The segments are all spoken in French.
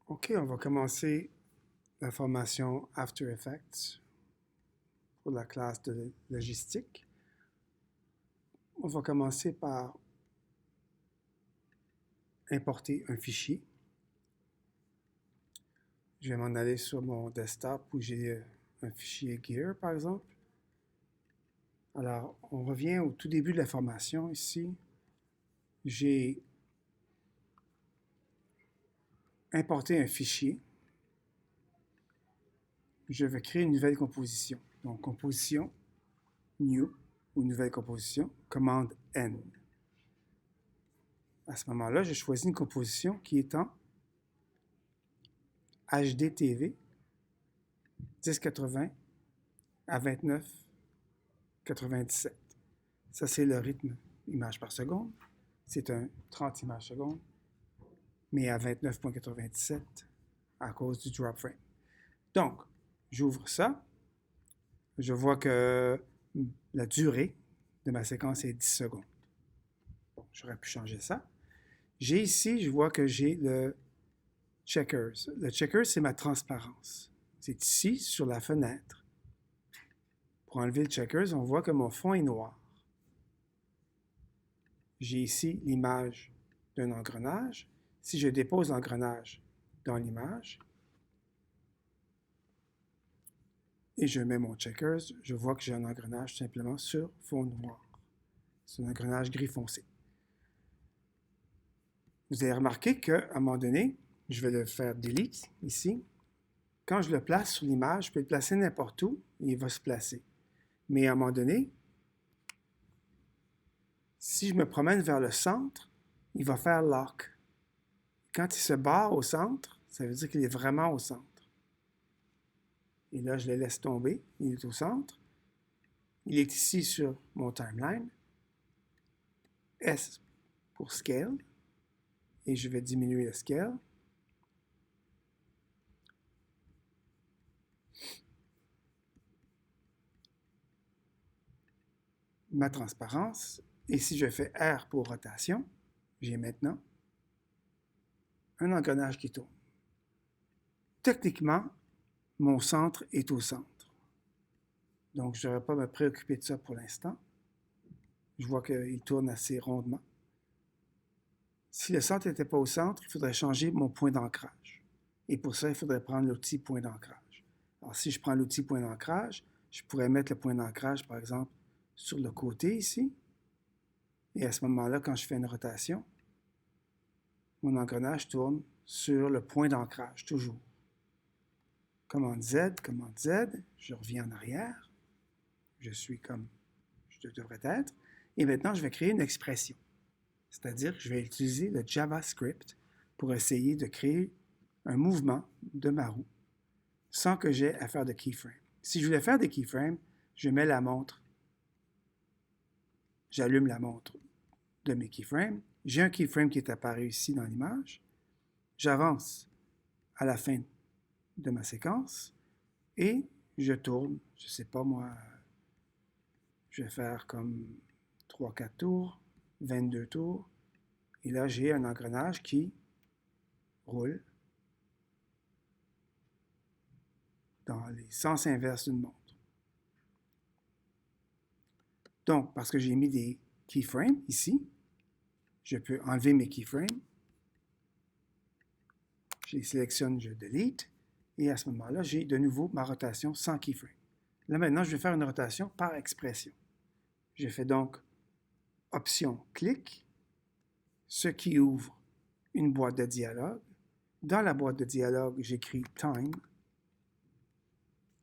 OK, on va commencer la formation After Effects pour la classe de logistique. On va commencer par importer un fichier. Je vais m'en aller sur mon desktop où j'ai un fichier Gear, par exemple. Alors, on revient au tout début de la formation ici. J'ai importé un fichier. Je vais créer une nouvelle composition. Donc, composition, new, ou nouvelle composition, commande N. À ce moment-là, je choisis une composition qui est en HDTV 1080 à 29,97. Ça, c'est le rythme images par seconde. C'est un 30 images seconde, mais à 29,97 à cause du drop frame. Donc, j'ouvre ça. Je vois que la durée de ma séquence est 10 secondes. Bon, j'aurais pu changer ça. J'ai ici, je vois que j'ai le checkers. Le checkers, c'est ma transparence. C'est ici, sur la fenêtre. Pour enlever le checkers, on voit que mon fond est noir. J'ai ici l'image d'un engrenage. Si je dépose l'engrenage dans l'image et je mets mon checkers, je vois que j'ai un engrenage simplement sur fond noir. C'est un engrenage gris foncé. Vous avez remarqué qu'à un moment donné, je vais le faire delete ici. Quand je le place sur l'image, je peux le placer n'importe où et il va se placer. Mais à un moment donné, si je me promène vers le centre, il va faire lock. Quand il se barre au centre, ça veut dire qu'il est vraiment au centre. Et là, je le laisse tomber. Il est au centre. Il est ici sur mon timeline. S pour scale. Et je vais diminuer le scale. Ma transparence. Et si je fais R pour rotation, j'ai maintenant un engrenage qui tourne. Techniquement, mon centre est au centre. Donc, je ne devrais pas me préoccuper de ça pour l'instant. Je vois qu'il tourne assez rondement. Si le centre n'était pas au centre, il faudrait changer mon point d'ancrage. Et pour ça, il faudrait prendre l'outil point d'ancrage. Alors, si je prends l'outil point d'ancrage, je pourrais mettre le point d'ancrage, par exemple, sur le côté ici. Et à ce moment-là, quand je fais une rotation, mon engrenage tourne sur le point d'ancrage, toujours. Commande Z, je reviens en arrière. Je suis comme je devrais être. Et maintenant, je vais créer une expression. C'est-à-dire que je vais utiliser le JavaScript pour essayer de créer un mouvement de ma roue sans que j'aie à faire de keyframe. Si je voulais faire des keyframes, je mets la montre, j'allume la montre de mes keyframes. J'ai un keyframe qui est apparu ici dans l'image. J'avance à la fin de ma séquence et je tourne, je ne sais pas moi, je vais faire comme 3-4 tours, 22 tours. Et là, j'ai un engrenage qui roule dans les sens inverses d'une montre. Donc, parce que j'ai mis des keyframes ici, je peux enlever mes keyframes. Je les sélectionne, je delete. Et à ce moment-là, j'ai de nouveau ma rotation sans keyframe. Là, maintenant, je vais faire une rotation par expression. Je fais donc Option, clic, ce qui ouvre une boîte de dialogue. Dans la boîte de dialogue, j'écris time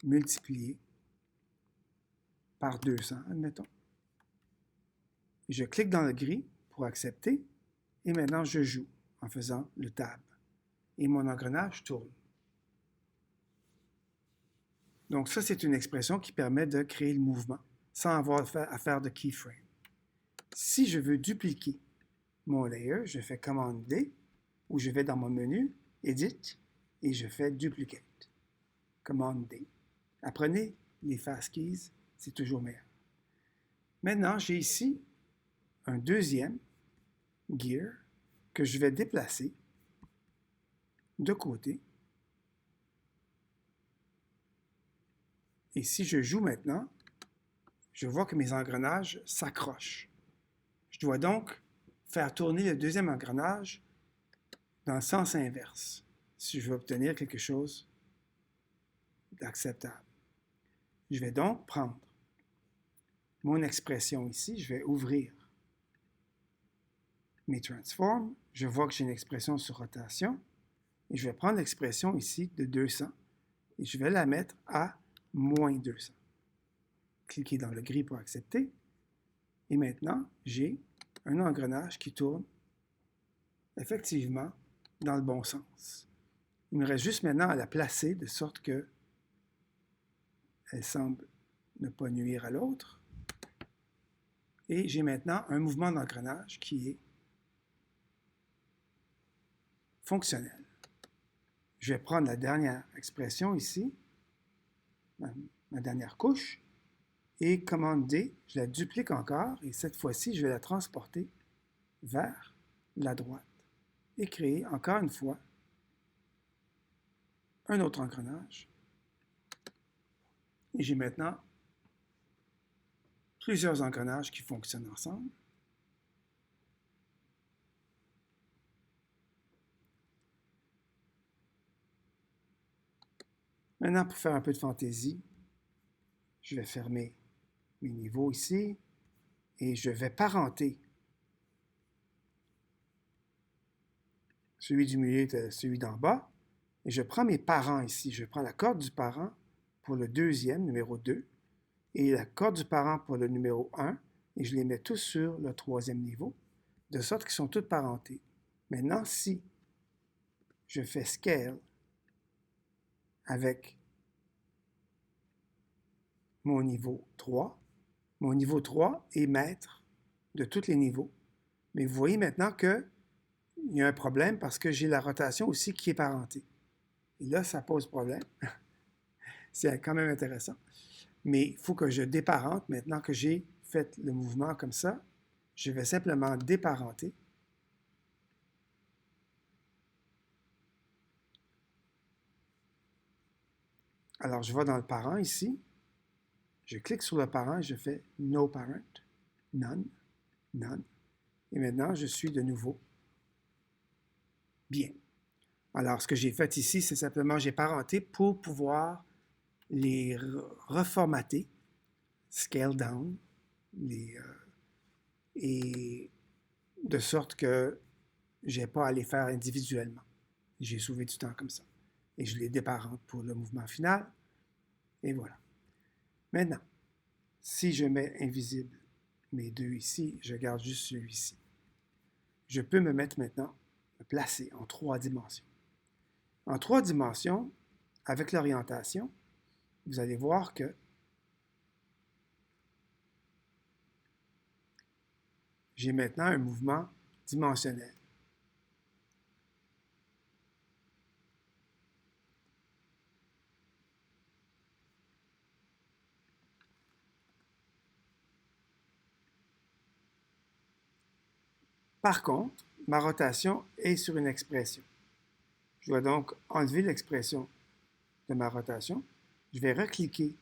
multiplié par 200, admettons. Je clique dans le gris pour accepter et maintenant je joue en faisant le tab. Et mon engrenage tourne. Donc ça, c'est une expression qui permet de créer le mouvement sans avoir à faire de keyframe. Si je veux dupliquer mon layer, je fais commande D ou je vais dans mon menu, Edit, et je fais Duplicate. Commande D. Apprenez les fast keys, c'est toujours meilleur. Maintenant, j'ai ici un deuxième gear que je vais déplacer de côté. Et si je joue maintenant, je vois que mes engrenages s'accrochent. Je dois donc faire tourner le deuxième engrenage dans le sens inverse si je veux obtenir quelque chose d'acceptable. Je vais donc prendre mon expression ici, je vais ouvrir mes transforms, je vois que j'ai une expression sur rotation, et je vais prendre l'expression ici de 200, et je vais la mettre à moins 200. Cliquez dans le gris pour accepter, et maintenant, j'ai un engrenage qui tourne effectivement dans le bon sens. Il me reste juste maintenant à la placer de sorte que elle semble ne pas nuire à l'autre. Et j'ai maintenant un mouvement d'engrenage qui est fonctionnel. Je vais prendre la dernière expression ici, ma dernière couche, et commande D, je la duplique encore, et cette fois-ci, je vais la transporter vers la droite et créer encore une fois un autre engrenage. Et j'ai maintenant plusieurs engrenages qui fonctionnent ensemble. Maintenant, pour faire un peu de fantaisie, je vais fermer mes niveaux ici et je vais parenter celui du milieu de celui d'en bas. Et je prends mes parents ici. Je prends la corde du parent pour le deuxième, numéro 2, et la corde du parent pour le numéro 1, et je les mets tous sur le troisième niveau, de sorte qu'ils sont tous parentés. Maintenant, si je fais scale avec mon niveau 3 est maître de tous les niveaux. Mais vous voyez maintenant qu'il y a un problème parce que j'ai la rotation aussi qui est parentée. Et là, ça pose problème. C'est quand même intéressant. Mais il faut que je déparente. Maintenant que j'ai fait le mouvement comme ça, je vais simplement déparenter. Alors, je vais dans le parent ici. Je clique sur le parent et je fais No Parent, None, None. Et maintenant, je suis de nouveau bien. Alors, ce que j'ai fait ici, c'est simplement, j'ai parenté pour pouvoir les reformater, scale down, et de sorte que je n'ai pas à les faire individuellement. J'ai sauvé du temps comme ça. Et je les déparente pour le mouvement final. Et voilà. Maintenant, si je mets invisible mes deux ici, je garde juste celui-ci. Je peux me mettre maintenant, me placer en 3 dimensions. En 3 dimensions, avec l'orientation, vous allez voir que j'ai maintenant un mouvement dimensionnel. Par contre, ma rotation est sur une expression. Je dois donc enlever l'expression de ma rotation. Je vais recliquer,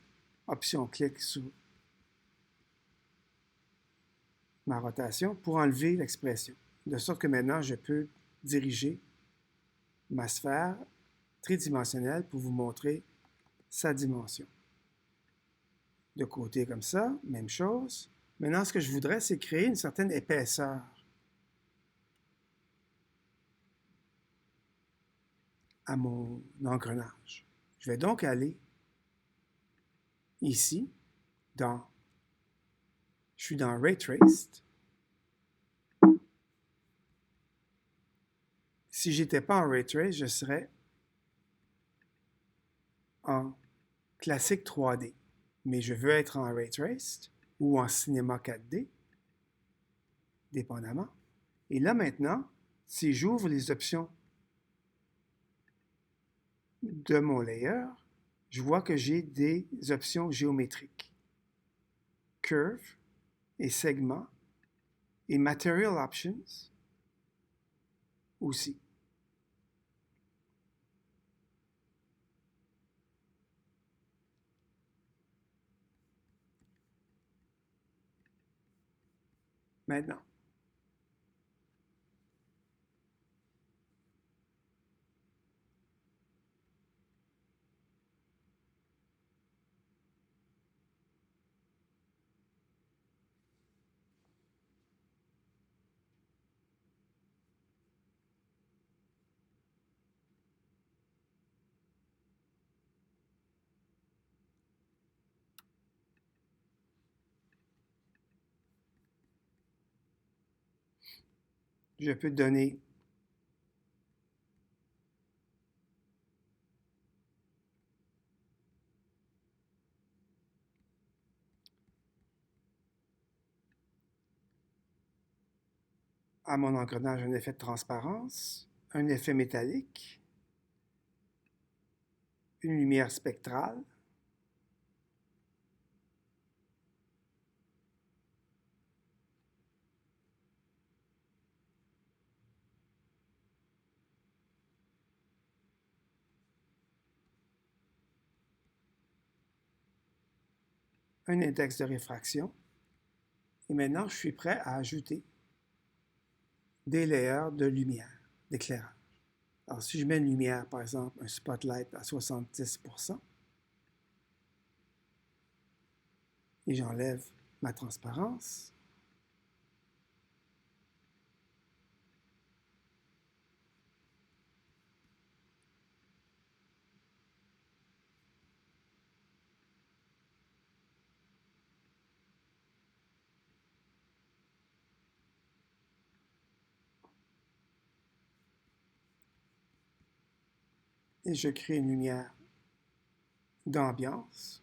option-clic sur ma rotation pour enlever l'expression. De sorte que maintenant, je peux diriger ma sphère tridimensionnelle pour vous montrer sa dimension. De côté comme ça, même chose. Maintenant, ce que je voudrais, c'est créer une certaine épaisseur à mon engrenage. Je vais donc aller ici, je suis dans Ray Traced. Si je n'étais pas en Ray Trace, je serais en classique 3D. Mais je veux être en Ray Traced ou en cinéma 4D, dépendamment. Et là maintenant, si j'ouvre les options de mon layer, je vois que j'ai des options géométriques. Curve et segment et Material Options aussi. Maintenant, je peux donner à mon engrenage un effet de transparence, un effet métallique, une lumière spectrale, un index de réfraction. Et maintenant, je suis prêt à ajouter des layers de lumière, d'éclairage. Alors, si je mets une lumière, par exemple, un spotlight à 70%, et j'enlève ma transparence, et je crée une lumière d'ambiance,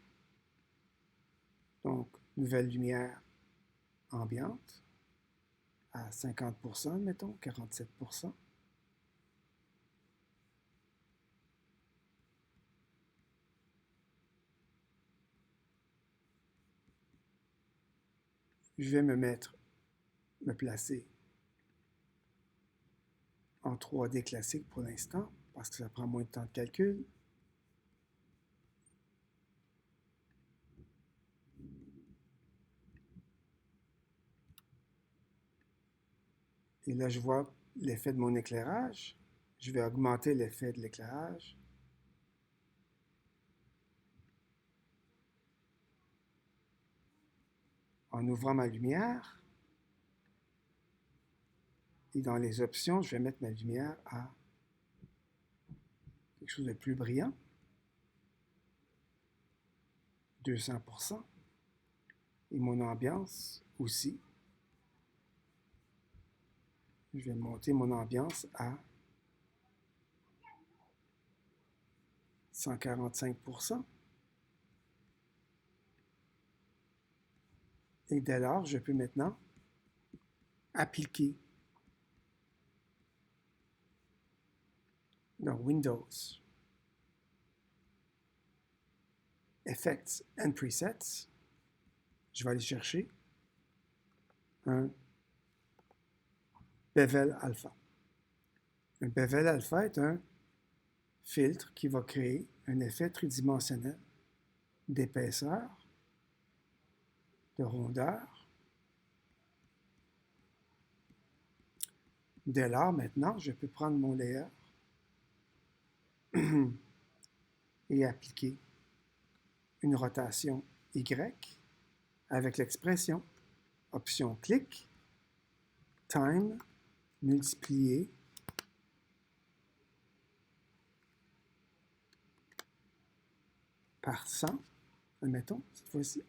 donc nouvelle lumière ambiante à 50%, mettons, 47%. Je vais me placer en 3D classique pour l'instant, parce que ça prend moins de temps de calcul. Et là, je vois l'effet de mon éclairage. Je vais augmenter l'effet de l'éclairage. En ouvrant ma lumière. Et dans les options, je vais mettre ma lumière à quelque chose de plus brillant. 200%. Et mon ambiance aussi. Je vais monter mon ambiance à 145%. Et dès lors, je peux maintenant appliquer dans Windows, Effects and Presets. Je vais aller chercher un Bevel Alpha. Un Bevel Alpha est un filtre qui va créer un effet tridimensionnel d'épaisseur, de rondeur. Dès lors, maintenant, je peux prendre mon layer et appliquer une rotation Y avec l'expression option clic, time multiplié par 100, admettons, cette fois-ci.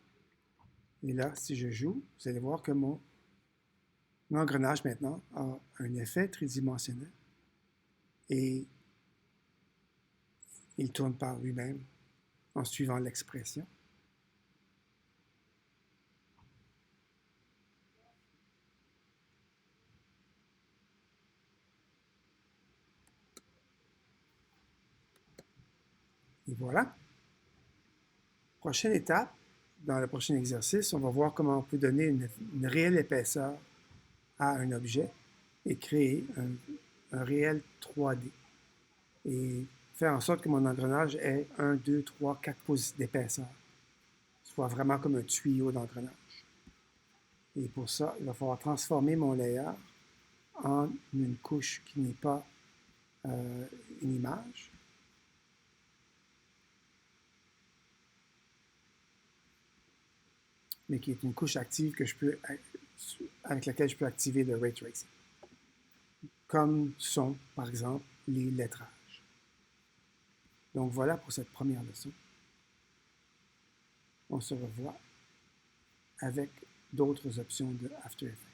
Et là, si je joue, vous allez voir que mon engrenage maintenant a un effet tridimensionnel et il tourne par lui-même en suivant l'expression. Et voilà. Prochaine étape, dans le prochain exercice, on va voir comment on peut donner une réelle épaisseur à un objet et créer un réel 3D. Et faire en sorte que mon engrenage ait 1, 2, 3, 4 pouces d'épaisseur. Soit vraiment comme un tuyau d'engrenage. Et pour ça, il va falloir transformer mon layer en une couche qui n'est pas une image. Mais qui est une couche active avec laquelle je peux activer le Ray Tracing. Comme sont, par exemple, les lettrages. Donc voilà pour cette première leçon. On se revoit avec d'autres options de After Effects.